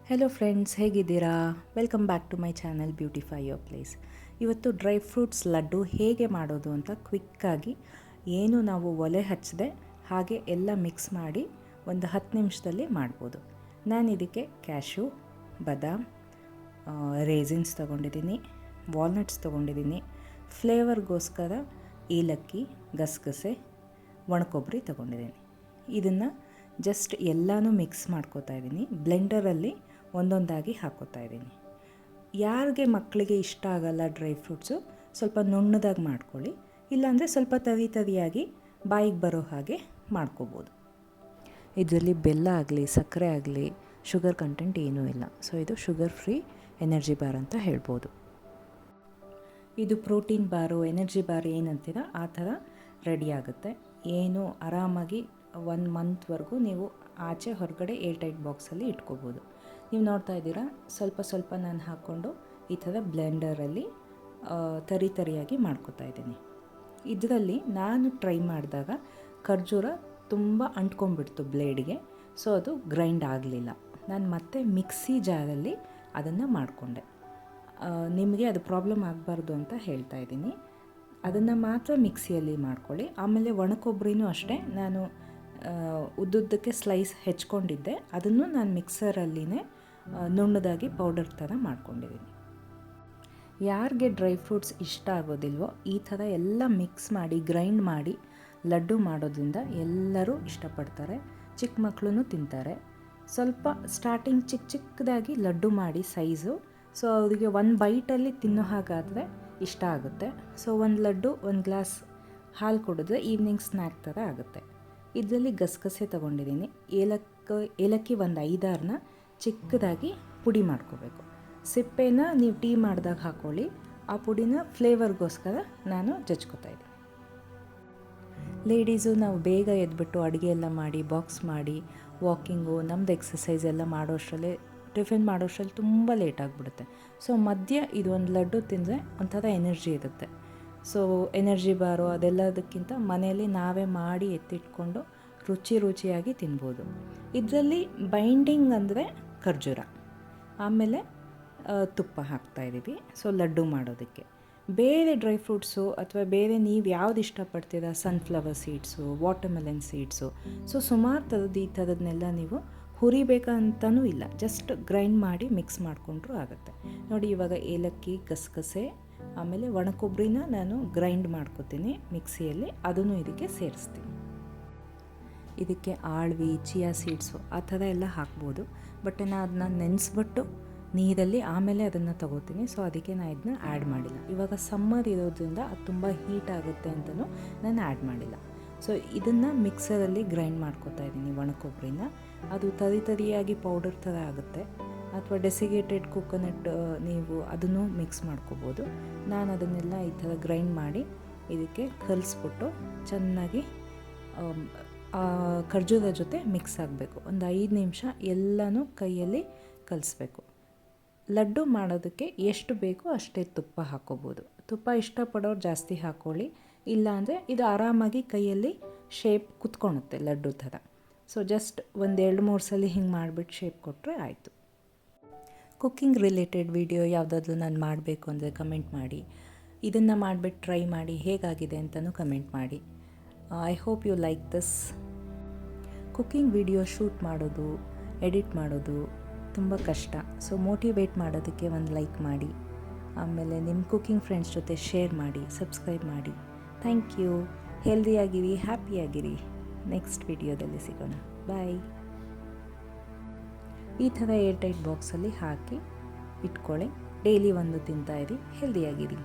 Hello friends, ಹೇಗಿದ್ದೀರಾ? Welcome back to my channel beautify your place. ಇವತ್ತು dry fruits laddu ಹೇಗೆ ಮಾಡೋದು ಅಂತ ಕ್ವಿಕ್ಕಾಗಿ, ಏನು ನಾವು ಒಲೆ ಹಚ್ಚದೆ ಹಾಗೆ ಎಲ್ಲ ಮಿಕ್ಸ್ ಮಾಡಿ ಒಂದು 10 ನಿಮಿಷದಲ್ಲಿ ಮಾಡ್ಬೋದು. ನಾನು ಇದಕ್ಕೆ ಕ್ಯಾಶ್ಯೂ, ಬಾದಾಮ್, ರೇಸಿನ್ಸ್ ತೊಗೊಂಡಿದ್ದೀನಿ, ವಾಲ್ನಟ್ಸ್ ತೊಗೊಂಡಿದ್ದೀನಿ, ಫ್ಲೇವರ್ಗೋಸ್ಕರ ಏಲಕ್ಕಿ, ಗಸಗಸೆ, ಒಣಕೊಬ್ಬರಿ ತೊಗೊಂಡಿದ್ದೀನಿ. ಇದನ್ನು ಜಸ್ಟ್ ಎಲ್ಲನೂ ಮಿಕ್ಸ್ ಮಾಡ್ಕೋತಾ ಇದ್ದೀನಿ. ಬ್ಲೆಂಡರಲ್ಲಿ ಒಂದೊಂದಾಗಿ ಹಾಕೋತಾ ಇದ್ದೀನಿ. ಯಾರಿಗೆ ಮಕ್ಕಳಿಗೆ ಇಷ್ಟ ಆಗಲ್ಲ ಡ್ರೈ ಫ್ರೂಟ್ಸು, ಸ್ವಲ್ಪ ನುಣ್ಣದಾಗಿ ಮಾಡ್ಕೊಳ್ಳಿ, ಇಲ್ಲಾಂದರೆ ಸ್ವಲ್ಪ ತರಿಯಾಗಿ ಬಾಯಿಗೆ ಬರೋ ಹಾಗೆ ಮಾಡ್ಕೋಬೋದು. ಇದರಲ್ಲಿ ಬೆಲ್ಲ ಆಗಲಿ ಸಕ್ಕರೆ ಆಗಲಿ ಶುಗರ್ ಕಂಟೆಂಟ್ ಏನೂ ಇಲ್ಲ. ಸೊ ಇದು ಶುಗರ್ ಫ್ರೀ ಎನರ್ಜಿ ಬಾರ್ ಅಂತ ಹೇಳ್ಬೋದು. ಇದು ಪ್ರೋಟೀನ್ ಬಾರು, ಎನರ್ಜಿ ಬಾರ್ ಏನಂತೀರ ಆ ಥರ ರೆಡಿ ಆಗುತ್ತೆ. ಏನು ಆರಾಮಾಗಿ 1 ಮಂತ್ವರೆಗೂ ನೀವು ಆಚೆ ಹೊರಗಡೆ ಏರ್ಟೈಟ್ ಬಾಕ್ಸಲ್ಲಿ ಇಟ್ಕೋಬೋದು. ನೀವು ನೋಡ್ತಾ ಇದ್ದೀರಾ, ಸ್ವಲ್ಪ ನಾನು ಹಾಕ್ಕೊಂಡು ಈ ಥರ ಬ್ಲೆಂಡರಲ್ಲಿ ತರಿಯಾಗಿ ಮಾಡ್ಕೋತಾ ಇದ್ದೀನಿ. ಇದರಲ್ಲಿ ನಾನು ಟ್ರೈ ಮಾಡಿದಾಗ ಖರ್ಜೂರ ತುಂಬ ಅಂಟ್ಕೊಂಡ್ಬಿಡ್ತು ಬ್ಲೇಡ್ಗೆ, ಸೊ ಅದು ಗ್ರೈಂಡ್ ಆಗಲಿಲ್ಲ. ನಾನು ಮತ್ತೆ ಮಿಕ್ಸಿ ಜಾರಲ್ಲಿ ಅದನ್ನು ಮಾಡಿಕೊಂಡೆ. ನಿಮಗೆ ಅದು ಪ್ರಾಬ್ಲಮ್ ಆಗಬಾರ್ದು ಅಂತ ಹೇಳ್ತಾ ಇದ್ದೀನಿ. ಅದನ್ನು ಮಾತ್ರ ಮಿಕ್ಸಿಯಲ್ಲಿ ಮಾಡ್ಕೊಳ್ಳಿ. ಆಮೇಲೆ ಒಣಕೊಬ್ಬರಿನೂ ಅಷ್ಟೇ, ನಾನು ಉದ್ದುದ್ದಕ್ಕೆ ಸ್ಲೈಸ್ ಹೆಚ್ಕೊಂಡಿದ್ದೆ, ಅದನ್ನು ನಾನು ಮಿಕ್ಸರಲ್ಲಿನೇ ನುಣ್ಣದಾಗಿ ಪೌಡರ್ ಥರ ಮಾಡ್ಕೊಂಡಿದ್ದೀನಿ. ಯಾರಿಗೆ ಡ್ರೈ ಫ್ರೂಟ್ಸ್ ಇಷ್ಟ ಆಗೋದಿಲ್ವೋ ಈ ಥರ ಎಲ್ಲ ಮಿಕ್ಸ್ ಮಾಡಿ ಗ್ರೈಂಡ್ ಮಾಡಿ ಲಡ್ಡು ಮಾಡೋದ್ರಿಂದ ಎಲ್ಲರೂ ಇಷ್ಟಪಡ್ತಾರೆ. ಚಿಕ್ಕ ಮಕ್ಕಳು ತಿಂತಾರೆ. ಸ್ವಲ್ಪ ಸ್ಟಾರ್ಟಿಂಗ್ ಚಿಕ್ಕದಾಗಿ ಲಡ್ಡು ಮಾಡಿ ಸೈಜು, ಸೊ ಅವರಿಗೆ 1 ಬೈಟಲ್ಲಿ ತಿನ್ನೋ ಹಾಗಾದರೆ ಇಷ್ಟ ಆಗುತ್ತೆ. ಸೊ 1 ಲಡ್ಡು 1 ಗ್ಲಾಸ್ ಹಾಲು ಕುಡಿದ್ರೆ ಈವ್ನಿಂಗ್ ಸ್ನ್ಯಾಕ್ ಥರ ಆಗುತ್ತೆ. ಇದರಲ್ಲಿ ಗಸಗಸೆ ತೊಗೊಂಡಿದ್ದೀನಿ, ಏಲಕ್ಕಿ 1 5-6ನ ಚಿಕ್ಕದಾಗಿ ಪುಡಿ ಮಾಡ್ಕೋಬೇಕು. ಸಿಪ್ಪೆನ ನೀವು ಟೀ ಮಾಡಿದಾಗ ಹಾಕ್ಕೊಳ್ಳಿ, ಆ ಪುಡಿನ ಫ್ಲೇವರ್ಗೋಸ್ಕರ ನಾನು ಜಜ್ಕೋತಾ ಇದ್ದೀನಿ. ಲೇಡೀಸು ನಾವು ಬೇಗ ಎದ್ಬಿಟ್ಟು ಅಡುಗೆ ಎಲ್ಲ ಮಾಡಿ ಬಾಕ್ಸ್ ಮಾಡಿ ವಾಕಿಂಗು ನಮ್ಮದು ಎಕ್ಸಸೈಸ್ ಎಲ್ಲ ಮಾಡೋಷ್ಟರಲ್ಲೇ ಟಿಫಿನ್ ಮಾಡೋಷ್ಟರಲ್ಲಿ ತುಂಬ ಲೇಟ್ ಆಗಿಬಿಡುತ್ತೆ. ಸೊ ಮಧ್ಯ ಇದು 1 ಲಡ್ಡು ತಿಂದರೆ ಒಂಥರ ಎನರ್ಜಿ ಇರುತ್ತೆ. ಸೊ ಎನರ್ಜಿ ಬಾರೋ ಅದೆಲ್ಲದಕ್ಕಿಂತ ಮನೆಯಲ್ಲಿ ನಾವೇ ಮಾಡಿ ಎತ್ತಿಟ್ಕೊಂಡು ರುಚಿಯಾಗಿ ತಿನ್ಬೋದು. ಇದರಲ್ಲಿ ಬೈಂಡಿಂಗ್ ಅಂದರೆ ಖರ್ಜೂರ, ಆಮೇಲೆ ತುಪ್ಪ ಹಾಕ್ತಾಯಿದ್ದೀವಿ. ಸೊ ಲಡ್ಡು ಮಾಡೋದಕ್ಕೆ ಬೇರೆ ಡ್ರೈ ಫ್ರೂಟ್ಸು ಅಥವಾ ಬೇರೆ ನೀವು ಯಾವ್ದು ಇಷ್ಟಪಡ್ತೀರಾ, sunflower seeds, watermelon seeds, so ಸುಮಾರು ಈ ಥರದನ್ನೆಲ್ಲ ನೀವು ಹುರಿಬೇಕಂತನೂ ಇಲ್ಲ, ಜಸ್ಟ್ ಗ್ರೈಂಡ್ ಮಾಡಿ ಮಿಕ್ಸ್ ಮಾಡಿಕೊಂಡ್ರೂ ಆಗುತ್ತೆ. ನೋಡಿ, ಇವಾಗ ಏಲಕ್ಕಿ, ಗಸಗಸೆ, ಆಮೇಲೆ ಒಣಕೊಬ್ಬರಿನ ನಾನು ಗ್ರೈಂಡ್ ಮಾಡ್ಕೋತೀನಿ ಮಿಕ್ಸಿಯಲ್ಲಿ, ಅದನ್ನು ಇದಕ್ಕೆ ಸೇರಿಸ್ತೀನಿ. ಇದಕ್ಕೆ ಆಳ್ವಿ, ಚಿಯಾ ಸೀಡ್ಸು ಆ ಥರ ಎಲ್ಲ ಹಾಕ್ಬೋದು, ಬಟ್ ನಾನು ಅದನ್ನ ನೆನೆಸ್ಬಿಟ್ಟು ನೀರಲ್ಲಿ ಆಮೇಲೆ ಅದನ್ನು ತೊಗೋತೀನಿ. ಸೊ ಅದಕ್ಕೆ ನಾನು ಇದನ್ನ ಆ್ಯಡ್ ಮಾಡಿಲ್ಲ. ಇವಾಗ ಸಮ್ಮರ್ ಇರೋದ್ರಿಂದ ಅದು ತುಂಬ ಹೀಟ್ ಆಗುತ್ತೆ ಅಂತಲೂ ನಾನು ಆ್ಯಡ್ ಮಾಡಿಲ್ಲ. ಸೊ ಇದನ್ನು ಮಿಕ್ಸರಲ್ಲಿ ಗ್ರೈಂಡ್ ಮಾಡ್ಕೋತಾ ಇದ್ದೀನಿ ಒಣಕೊಬ್ಬರಿನ. ಅದು ತರಿಯಾಗಿ ಪೌಡರ್ ಥರ ಆಗುತ್ತೆ. ಅಥವಾ ಡೆಸಿಗೇಟೆಡ್ ಕೋಕೋನಟ್ ನೀವು ಅದನ್ನು ಮಿಕ್ಸ್ ಮಾಡ್ಕೋಬೋದು. ನಾನು ಅದನ್ನೆಲ್ಲ ಈ ಥರ ಗ್ರೈಂಡ್ ಮಾಡಿ ಇದಕ್ಕೆ ಕಲಿಸ್ಬಿಟ್ಟು ಚೆನ್ನಾಗಿ ಖರ್ಜೂರದ ಜೊತೆ ಮಿಕ್ಸ್ ಆಗಬೇಕು. ಒಂದು 5 ನಿಮಿಷ ಎಲ್ಲನೂ ಕೈಯಲ್ಲಿ ಕಲಿಸ್ಬೇಕು. ಲಡ್ಡು ಮಾಡೋದಕ್ಕೆ ಎಷ್ಟು ಬೇಕೋ ಅಷ್ಟೇ ತುಪ್ಪ ಹಾಕ್ಕೋಬೋದು. ತುಪ್ಪ ಇಷ್ಟಪಡೋರು ಜಾಸ್ತಿ ಹಾಕ್ಕೊಳ್ಳಿ, ಇಲ್ಲಾಂದರೆ ಇದು ಆರಾಮಾಗಿ ಕೈಯಲ್ಲಿ ಶೇಪ್ ಕುತ್ಕೊಳುತ್ತೆ ಲಡ್ಡು ಥರ. ಸೊ ಜಸ್ಟ್ 1-2-3 ಸಲ ಹಿಂಗೆ ಮಾಡಿಬಿಟ್ಟು ಶೇಪ್ ಕೊಟ್ಟರೆ ಆಯಿತು. ಕುಕ್ಕಿಂಗ್ ರಿಲೇಟೆಡ್ ವಿಡಿಯೋ ಯಾವುದಾದ್ರೂ ನಾನು ಮಾಡಬೇಕು ಅಂದರೆ ಕಮೆಂಟ್ ಮಾಡಿ. ಇದನ್ನು ಮಾಡಿಬಿಟ್ಟು ಟ್ರೈ ಮಾಡಿ ಹೇಗಾಗಿದೆ ಅಂತಲೂ ಕಮೆಂಟ್ ಮಾಡಿ. I hope you like this. Cooking video shoot ಮಾಡೋದು, ಎಡಿಟ್ ಮಾಡೋದು ತುಂಬ ಕಷ್ಟ. ಸೊ ಮೋಟಿವೇಟ್ ಮಾಡೋದಕ್ಕೆ ಒಂದು ಲೈಕ್ ಮಾಡಿ, ಆಮೇಲೆ ನಿಮ್ಮ ಕುಕ್ಕಿಂಗ್ ಫ್ರೆಂಡ್ಸ್ ಜೊತೆ ಶೇರ್ ಮಾಡಿ, ಸಬ್ಸ್ಕ್ರೈಬ್ ಮಾಡಿ. Thank you. ಹೆಲ್ದಿಯಾಗಿರಿ, ಹ್ಯಾಪಿಯಾಗಿರಿ. ನೆಕ್ಸ್ಟ್ ವಿಡಿಯೋದಲ್ಲಿ ಸಿಗೋಣ. ಬಾಯ್. ಈ ಥರ ಏರ್ಟೈಟ್ ಬಾಕ್ಸಲ್ಲಿ ಹಾಕಿ ಇಟ್ಕೊಳ್ಳಿ. ಡೈಲಿ ಒಂದು ತಿಂತಾಯಿರಿ, ಹೆಲ್ದಿಯಾಗಿರಿ.